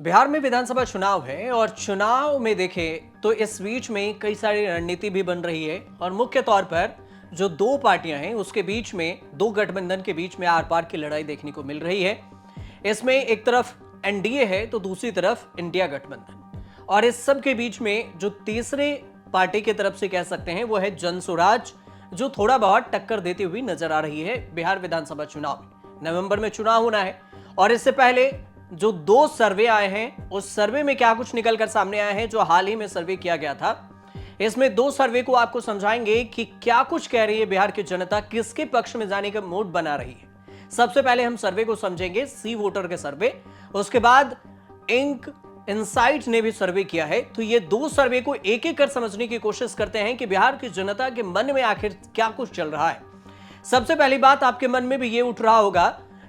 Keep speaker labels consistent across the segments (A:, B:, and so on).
A: बिहार में विधानसभा चुनाव है और चुनाव में देखें तो इस बीच में कई सारी रणनीति भी बन रही है और मुख्य तौर पर जो दो पार्टियां हैं उसके बीच में दो गठबंधन के बीच में आर पार की लड़ाई देखने को मिल रही है। इसमें एक तरफ एनडीए है तो दूसरी तरफ इंडिया गठबंधन, और इस सब के बीच में जो तीसरे पार्टी की तरफ से कह सकते हैं वो है जनसुराज, जो थोड़ा बहुत टक्कर देती हुई नजर आ रही है बिहार विधानसभा चुनाव में। नवंबर में चुनाव होना है और इससे पहले जो दो सर्वे आए हैं उस सर्वे में क्या कुछ निकलकर सामने आया है, जो हाल ही में सर्वे किया गया था। इसमें दो सर्वे को आपको समझाएंगे कि क्या कुछ कह रही है बिहार की जनता, किसके पक्ष में जाने का मूड बना रही है। सबसे पहले हम सर्वे को समझेंगे, सी वोटर के सर्वे। उसके बाद इंक इनसाइट ने भी सर्वे किया है। तो ये दो सर्वे को एक एक कर समझने की कोशिश करते हैं कि बिहार की जनता के मन में आखिर क्या कुछ चल रहा है। सबसे पहली बात आपके मन में भी ये उठ रहा होगा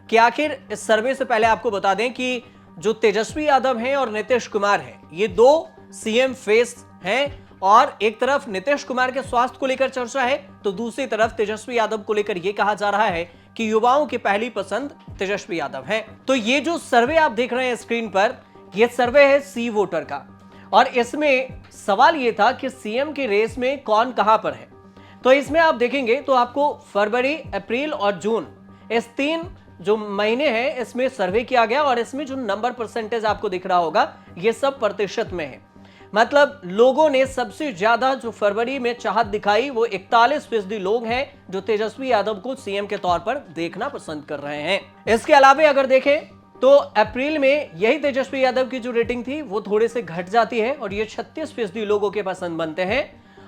A: कि आखिर इस सर्वे से पहले आपको बता दें कि जो तेजस्वी यादव हैं और नीतीश कुमार हैं, ये दो सीएम फेस हैं, और एक तरफ नीतीश कुमार के स्वास्थ्य को लेकर चर्चा है तो दूसरी तरफ तेजस्वी यादव को लेकर यह कहा जा रहा है कि युवाओं की पहली पसंद तेजस्वी यादव है। तो ये जो सर्वे आप देख रहे हैं स्क्रीन पर, यह सर्वे है सी वोटर का, और इसमें सवाल यह था कि सीएम की रेस में कौन कहां पर है। तो इसमें आप देखेंगे तो आपको फरवरी, अप्रैल और जून, इस तीन जो महीने हैं इसमें सर्वे किया गया, और इसमें जो नंबर परसेंटेज आपको दिख रहा होगा ये सब प्रतिशत में है। मतलब लोगों ने सबसे ज्यादा जो फरवरी में चाहत दिखाई वो 41% लोग हैं जो तेजस्वी यादव को सीएम के तौर पर देखना पसंद कर रहे हैं। इसके अलावा अगर देखें तो अप्रैल में यही तेजस्वी यादव की जो रेटिंग थी वो थोड़े से घट जाती है और ये 36% लोगों के पसंद बनते हैं,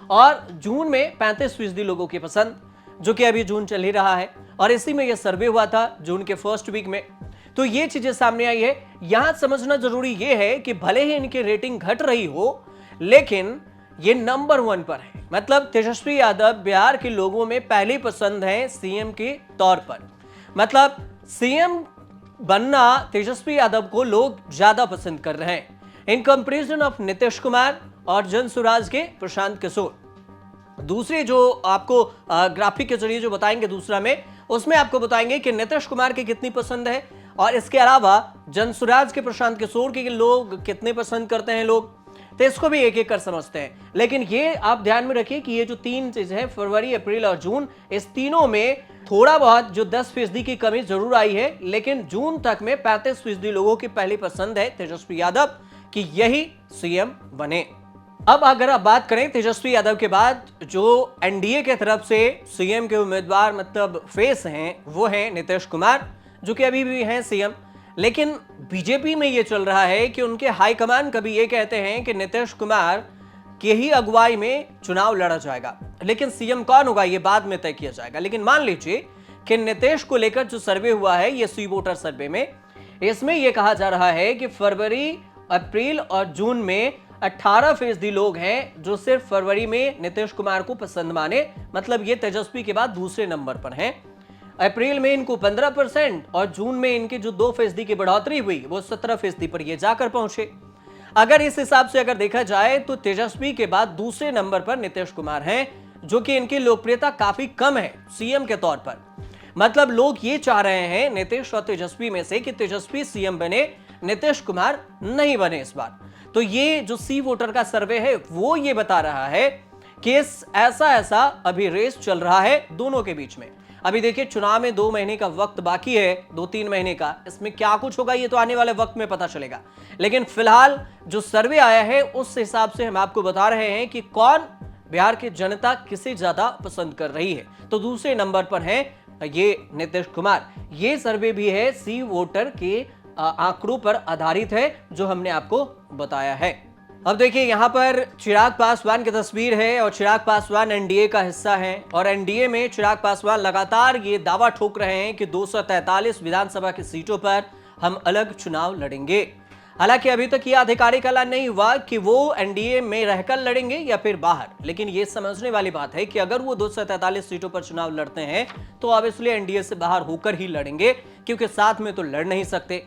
A: और जून में 35% लोगों की पसंद, जो कि अभी जून चल ही रहा है और इसी में यह सर्वे हुआ था जून के फर्स्ट वीक में। तो ये चीजें सामने आई है। यहां समझना जरूरी यह है कि भले ही इनकी रेटिंग घट रही हो लेकिन ये नंबर 1 पर है। मतलब तेजस्वी यादव बिहार के लोगों में पहली पसंद है सीएम के तौर पर। मतलब सीएम बनना तेजस्वी यादव को लोग ज्यादा पसंद कर रहे हैं in comparison of Nitish Kumar और जनसुराज के प्रशांत किशोर। दूसरे जो आपको ग्राफिक के जरिए जो बताएंगे दूसरा में, उसमें आपको बताएंगे कि नीतीश कुमार की कितनी पसंद है, और इसके अलावा जनसुराज के प्रशांत किशोर के लोग कितने पसंद करते हैं लोग। तो इसको भी एक एक कर समझते हैं। लेकिन ये आप ध्यान में रखिए कि ये जो तीन चीजें हैं, फरवरी, अप्रैल और जून, इस तीनों में थोड़ा बहुत जो 10% की कमी जरूर आई है, लेकिन जून तक में 35% लोगों की पहली पसंद है तेजस्वी यादव कि यही सीएम बने। अब अगर आप बात करें तेजस्वी यादव के बाद जो एनडीए के तरफ से सीएम के उम्मीदवार मतलब फेस हैं वो हैं नीतीश कुमार, जो कि अभी भी हैं सीएम। लेकिन बीजेपी में ये चल रहा है कि उनके हाईकमान कभी ये कहते हैं कि नीतीश कुमार की ही अगुवाई में चुनाव लड़ा जाएगा, लेकिन सीएम कौन होगा ये बाद में तय किया जाएगा। लेकिन मान लीजिए कि नीतीश को लेकर जो सर्वे हुआ है ये सी वोटर सर्वे में, इसमें यह कहा जा रहा है कि फरवरी, अप्रैल और जून में 18% लोग हैं जो सिर्फ फरवरी में नीतीश कुमार को पसंद माने। मतलब ये तेजस्वी के बाद दूसरे नंबर पर हैं। अप्रैल में इनको 15% और जून में इनकी जो 2% की बढ़ोतरी हुई वो 17% पर ये जाकर पहुंचे। अगर इस हिसाब से अगर देखा जाए तो तेजस्वी के बाद दूसरे नंबर पर नीतीश कुमार हैं, जो कि इनकी लोकप्रियता काफी कम है सीएम के तौर पर। मतलब लोग ये चाह रहे हैं नीतीश और तेजस्वी में से कि तेजस्वी सीएम बने, नीतीश कुमार नहीं बने इस बार। तो ये जो सी वोटर का सर्वे है वो ये बता रहा है कि ऐसा अभी रेस चल रहा है दोनों के बीच में। अभी देखिए चुनाव में 2 महीने का वक्त बाकी है, 2-3 महीने का। इसमें क्या कुछ होगा ये तो आने वाले वक्त में पता चलेगा, लेकिन फिलहाल जो सर्वे आया है उस हिसाब से हम आपको बता रहे हैं कि कौन बिहार की जनता किसे ज्यादा पसंद कर रही है। तो दूसरे नंबर पर है ये नीतीश कुमार। ये सर्वे भी है सी वोटर के आंकड़ों पर आधारित है जो हमने आपको बताया है। अब देखिए यहाँ पर चिराग पासवान की तस्वीर है और चिराग पासवान एनडीए का हिस्सा हैं, और एनडीए में चिराग पासवान लगातार ये दावा ठोक रहे हैं कि 243 विधानसभा की सीटों पर हम अलग चुनाव लड़ेंगे। हालांकि अभी तक ये आधिकारिक ऐलान नहीं हुआ कि वो एनडीए में रहकर लड़ेंगे या फिर बाहर, लेकिन ये समझने वाली बात है कि अगर वो 243 सीटों पर चुनाव लड़ते हैं तो ऑब्वियसली एनडीए से बाहर होकर ही लड़ेंगे, क्योंकि साथ में तो लड़ नहीं सकते।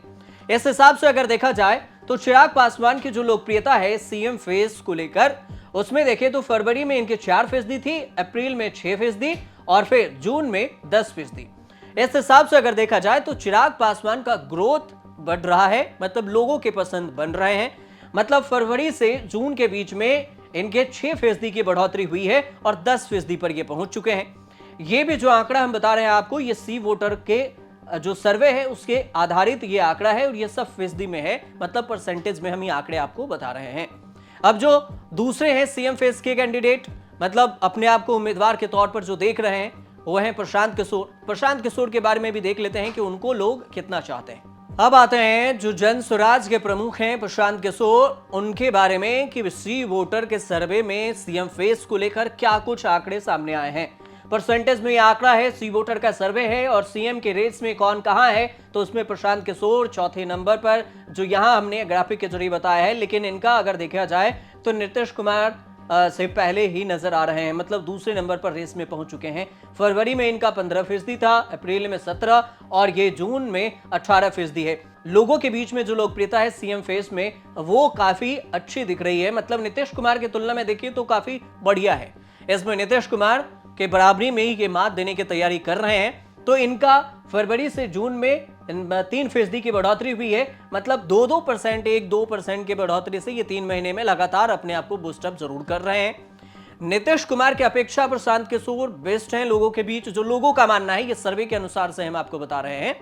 A: इस हिसाब से अगर देखा जाए तो चिराग पासवान की जो लोकप्रियता है सीएम फेस को लेकर, उसमें देखें तो फरवरी में इनके 4% थी, अप्रैल में 6% और फिर जून में 10%। इस हिसाब से अगर देखा जाए तो चिराग पासवान का ग्रोथ बढ़ रहा है, मतलब लोगों के पसंद बन रहे हैं। मतलब फरवरी से जून के बीच में इनके 6% की बढ़ोतरी हुई है और 10% पर ये पहुंच चुके हैं। ये भी जो आंकड़ा हम बता रहे हैं आपको, ये सी वोटर के जो सर्वे है उसके आधारित ये आंकड़ा है और ये सब फीसदी में है, मतलब परसेंटेज में हम ये आंकड़े आपको बता रहे हैं। अब जो दूसरे हैं सीएम फेस के कैंडिडेट, मतलब अपने आप को उम्मीदवार के तौर पर जो देख रहे हैं, वो हैं प्रशांत किशोर। प्रशांत किशोर के बारे में भी देख लेते हैं कि उनको लोग कितना चाहते हैं। अब आते हैं जो जन स्वराज के प्रमुख हैं प्रशांत किशोर, उनके बारे में कि सी वोटर के सर्वे में सीएम फेस को लेकर क्या कुछ आंकड़े सामने आए हैं। परसेंटेज में यह आंकड़ा है, सी वोटर का सर्वे है और सीएम के रेस में कौन कहां है, तो उसमें प्रशांत किशोर चौथे नंबर पर, जो यहां हमने ग्राफिक के जरिए बताया है। लेकिन इनका अगर देखा जाए तो नीतीश कुमार से पहले ही नजर आ रहे हैं, मतलब दूसरे नंबर पर रेस में पहुंच चुके हैं। फरवरी में इनका 15% था, अप्रैल में 17% और ये जून में 18% है। लोगों के बीच में जो लोकप्रियता है सीएम फेस में, वो काफी अच्छी दिख रही है। मतलब नीतीश कुमार की तुलना में देखिए तो काफी बढ़िया है। इसमें नीतीश कुमार के बराबरी में ही ये मात देने की तैयारी कर रहे हैं। तो इनका फरवरी से जून में 3% की बढ़ोतरी हुई है, मतलब 2% 1-2% की बढ़ोतरी से ये 3 महीने में लगातार अपने आप को बूस्टअप जरूर कर रहे हैं। नीतीश कुमार की अपेक्षा प्रशांत किशोर बेस्ट हैं लोगों के बीच, जो लोगों का मानना है, ये सर्वे के अनुसार से हम आपको बता रहे हैं,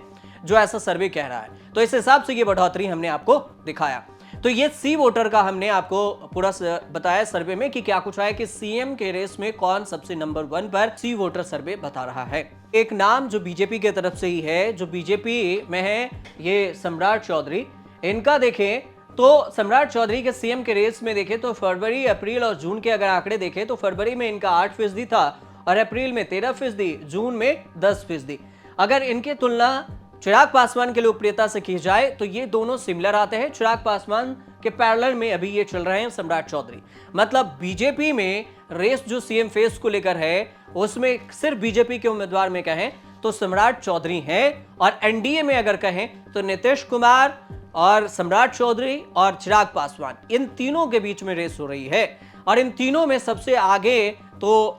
A: जो ऐसा सर्वे कह रहा है। तो इस हिसाब से ये बढ़ोतरी हमने आपको दिखाया। तो ये सी वोटर का हमने आपको पूरा बताया सर्वे में कि क्या कुछ है, कि सीएम के रेस में कौन सबसे नंबर 1 पर, सी वोटर सर्वे बता रहा है। एक नाम जो बीजेपी की तरफ से ही है, जो बीजेपी में है, ये सम्राट चौधरी। इनका देखें तो सम्राट चौधरी के सीएम के रेस में देखें तो फरवरी, अप्रैल और जून के अगर आंकड़े देखें तो फरवरी में इनका 8% था और अप्रैल में 13%, जून में 10%। अगर इनकी तुलना चिराग पासवान की लोकप्रियता से की जाए तो ये दोनों सिमिलर आते हैं। चिराग पासवान के पैरेलल में अभी ये चल रहे हैं सम्राट चौधरी। मतलब बीजेपी में रेस जो सीएम फेस को लेकर है, उसमें सिर्फ बीजेपी के उम्मीदवार में कहें तो सम्राट चौधरी हैं, और एनडीए में अगर कहें तो नीतीश कुमार और सम्राट चौधरी और चिराग पासवान, इन तीनों के बीच में रेस हो रही है। और इन तीनों में सबसे आगे तो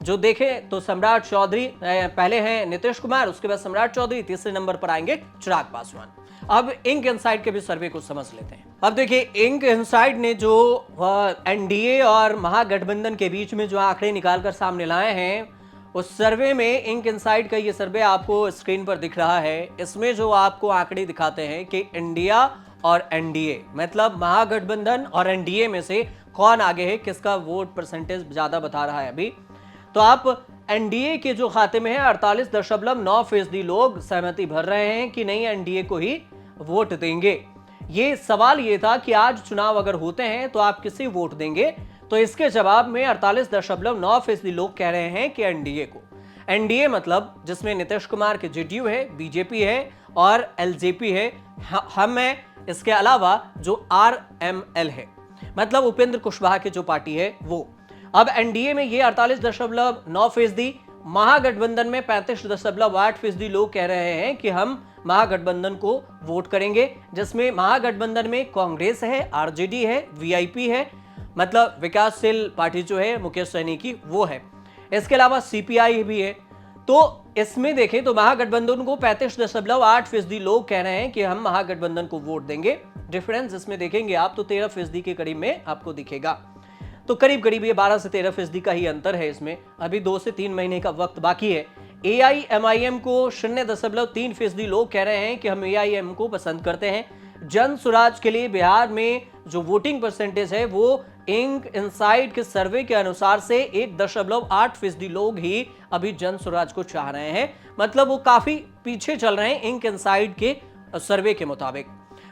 A: जो देखें तो सम्राट चौधरी पहले हैं, नीतीश कुमार, उसके बाद सम्राट चौधरी, तीसरे नंबर पर आएंगे चिराग पासवान। अब इंक इनसाइड के भी सर्वे को समझ लेते हैं। अब देखिए इंक इनसाइड ने जो एनडीए और महागठबंधन के बीच में जो आंकड़े निकालकर सामने लाए हैं, उस सर्वे में इंक इनसाइड का ये सर्वे आपको स्क्रीन पर दिख रहा है। इसमें जो आपको आंकड़े दिखाते हैं कि इंडिया और एनडीए, मतलब महागठबंधन और एनडीए में से कौन आगे है, किसका वोट परसेंटेज ज्यादा बता रहा है अभी। तो आप एनडीए के जो खाते में है 48.9% लोग सहमति भर रहे हैं कि नहीं, एनडीए को ही वोट देंगे। ये सवाल ये था कि आज चुनाव अगर होते हैं तो आप किसे वोट देंगे, तो इसके जवाब में 48.9% लोग कह रहे हैं कि एनडीए को। एनडीए मतलब जिसमें नीतीश कुमार के जेडीयू है, बीजेपी है और एलजेपी है, हम है, इसके अलावा जो आरएमएल है, मतलब उपेंद्र कुशवाहा की जो पार्टी है वो। अब एनडीए में ये 48.9%, महागठबंधन में 35.8% लोग कह रहे हैं कि हम महागठबंधन को वोट करेंगे, जिसमें महागठबंधन में कांग्रेस है, आरजेडी है, वीआईपी है, मतलब विकासशील पार्टी जो है मुकेश सहनी की, वो है। इसके अलावा सीपीआई भी है। तो इसमें देखें तो महागठबंधन को 35.8% लोग कह रहे हैं कि हम महागठबंधन को वोट देंगे। डिफरेंस इसमें देखेंगे आप तो 13% के करीब में आपको दिखेगा। तो करीब करीब ये 12 से 13% का ही अंतर है इसमें। अभी 2 से 3 महीने का वक्त बाकी है। एआईएमआईएम को 0.3% लोग कह रहे हैं कि हम एआईएम को पसंद करते हैं। जन स्वराज के लिए बिहार में जो वोटिंग परसेंटेज है वो इंक इनसाइड के सर्वे के अनुसार से 1.8% लोग ही अभी जन स्वराज को चाह रहे हैं। मतलब वो काफी पीछे चल रहे हैं इंक इनसाइड के सर्वे के मुताबिक।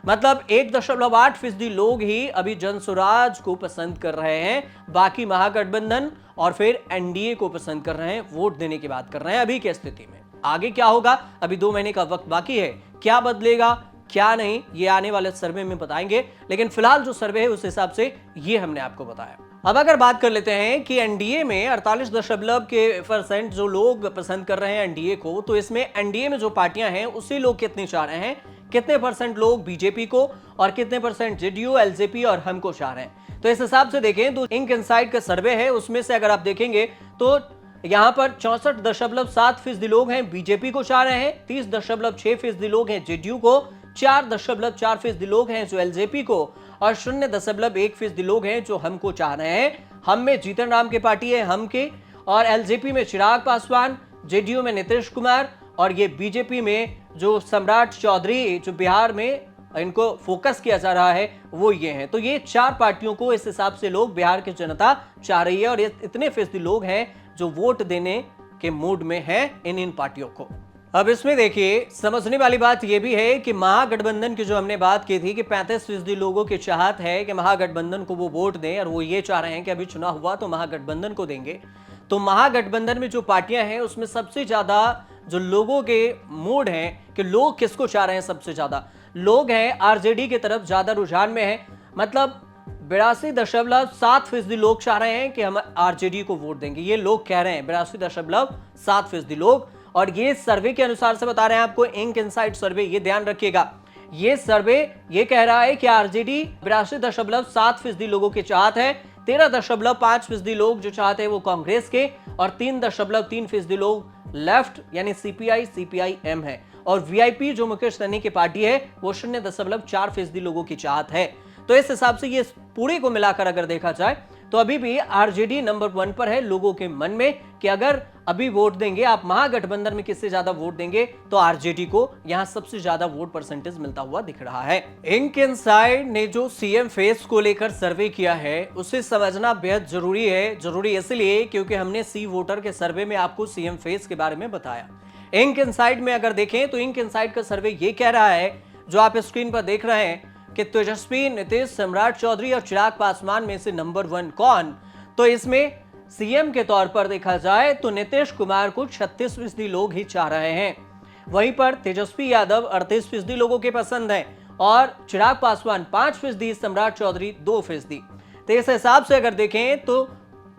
A: मतलब 1.8% लोग ही अभी जन स्वराज को पसंद कर रहे हैं, बाकी महागठबंधन और फिर एनडीए को पसंद कर रहे हैं, वोट देने की बात कर रहे हैं अभी की स्थिति में। आगे क्या होगा, अभी 2 महीने का वक्त बाकी है, क्या बदलेगा क्या नहीं, ये आने वाले सर्वे में बताएंगे। लेकिन फिलहाल जो सर्वे है उस हिसाब से ये हमने आपको बताया। अब अगर बात कर लेते हैं कि एनडीए में 48% जो लोग पसंद कर रहे हैं एनडीए को, तो इसमें एनडीए में जो पार्टियां हैं उसी लोग कितनी चाह रहे हैं, कितने परसेंट लोग बीजेपी को और कितने परसेंट जेडीयू, एलजेपी और हम को चाह रहे हैं। तो इस हिसाब से देखें तो इंक इनसाइड का सर्वे है, उसमें से अगर आप देखेंगे तो यहां पर 64.7% लोग हैं बीजेपी को चाह रहे हैं, 30.6% लोग हैं जेडीयू को, 4.4% लोग हैं जो एलजेपी को और 0.1% लोग हैं जो हमको चाह रहे हैं। हम में जीतन राम की पार्टी है हम के, और एलजेपी में चिराग पासवान, जेडीयू में नीतीश कुमार, और ये बीजेपी में जो सम्राट चौधरी जो बिहार में इनको फोकस किया जा रहा है वो ये हैं। तो ये 4 पार्टियों को इस हिसाब से लोग बिहार की जनता चाह रही है और ये इतने फीसदी लोग हैं जो वोट देने के मूड में हैं इन पार्टियों को। अब इसमें देखिए समझने वाली बात यह भी है कि महागठबंधन की जो हमने बात की थी कि 35% लोगों की चाहत है कि महागठबंधन को वो वोट दें और वो ये चाह रहे हैं कि अभी चुनाव हुआ तो महागठबंधन को देंगे। तो महागठबंधन में जो पार्टियां हैं उसमें सबसे ज्यादा जो लोगों के मूड हैं कि लोग किसको चाह रहे हैं, सबसे ज्यादा लोग हैं आरजेडी की तरफ ज्यादा रुझान में है। मतलब 82.7% लोग चाह रहे हैं कि हम आरजेडी को वोट देंगे, ये लोग कह रहे हैं 82.7% लोग। और ये सर्वे के अनुसार से बता रहे हैं आपको, इंक इनसाइट सर्वे, ये ध्यान रखिएगा। ये सर्वे ये कह रहा है कि आरजेडी 82.7% लोगों की चाहत है, 13.5% लोग जो चाहते हैं वो कांग्रेस के, और 3.3% लोग लेफ्ट यानी सीपीआई-सीपीआई-एम है। और वीआईपी जो मुकेश सहनी की पार्टी है वो 0.4% लोगों की चाहत है। तो इस हिसाब से ये पूरे को मिलाकर अगर देखा जाए तो अभी भी आरजेडी नंबर 1 पर है लोगों के मन में कि अगर अभी वोट देंगे आप महागठबंधन में किससे ज्यादा वोट देंगे तो आरजेडी को यहां सबसे ज्यादा वोट परसेंटेज मिलता हुआ दिख रहा है। इंक इनसाइड ने जो सीएम फेस को लेकर सर्वे किया है उसे समझना बेहद जरूरी है। जरूरी इसलिए क्योंकि हमने सी वोटर के सर्वे में आपको सीएम फेस के बारे में बताया। इंक इनसाइड में अगर देखें तो इंक इनसाइड का सर्वे ये कह रहा है, जो आप स्क्रीन पर देख रहे हैं, कि तेजस्वी, नीतीश, सम्राट चौधरी और चिराग पासवान में से नंबर 1 कौन। तो इसमें सीएम के तौर पर देखा जाए तो नीतीश कुमार को 36% लोग ही चाह रहे हैं। वहीं पर तेजस्वी यादव 38% लोगों के पसंद है, और चिराग पासवान 5%, सम्राट चौधरी 2%। तो इस हिसाब से अगर देखें तो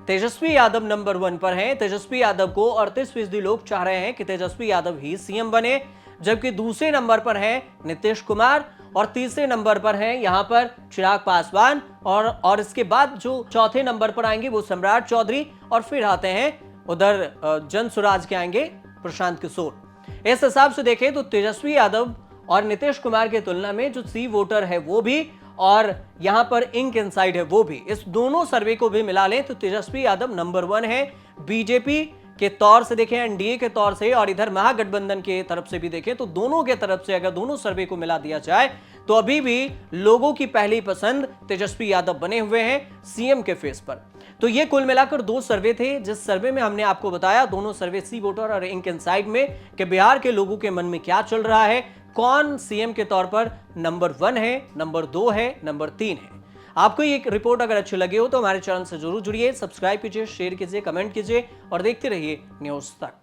A: तेजस्वी यादव नंबर 1 पर हैं। तेजस्वी यादव को 38% लोग चाह रहे हैं कि तेजस्वी यादव ही सीएम बने, जबकि दूसरे नंबर पर हैं नीतीश कुमार, और तीसरे नंबर पर हैं यहां पर चिराग पासवान, और इसके बाद जो चौथे नंबर पर आएंगे वो सम्राट चौधरी, और फिर आते हैं उधर जन स्वराज के आएंगे प्रशांत किशोर। इस हिसाब से देखें तो तेजस्वी यादव और नीतीश कुमार की तुलना में जो सी वोटर है वो भी, और यहां पर इंक इनसाइड है वो भी, इस दोनों सर्वे को भी मिला लें तो तेजस्वी यादव नंबर 1 है। बीजेपी के तौर से देखें, एनडीए के तौर से, और इधर महागठबंधन के तरफ से भी देखें तो दोनों के तरफ से अगर दोनों सर्वे को मिला दिया जाए तो अभी भी लोगों की पहली पसंद तेजस्वी यादव बने हुए हैं सीएम के फेस पर। तो ये कुल मिलाकर 2 सर्वे थे, जिस सर्वे में हमने आपको बताया, दोनों सर्वे सी वोटर और इंक इनसाइड में, कि बिहार के लोगों के मन में क्या चल रहा है, कौन सीएम के तौर पर नंबर 1 है, नंबर 2 है, नंबर 3 है। आपको ये रिपोर्ट अगर अच्छी लगी हो तो हमारे चैनल से जरूर जुड़िए, सब्सक्राइब कीजिए, शेयर कीजिए, कमेंट कीजिए और देखते रहिए न्यूज़ तक।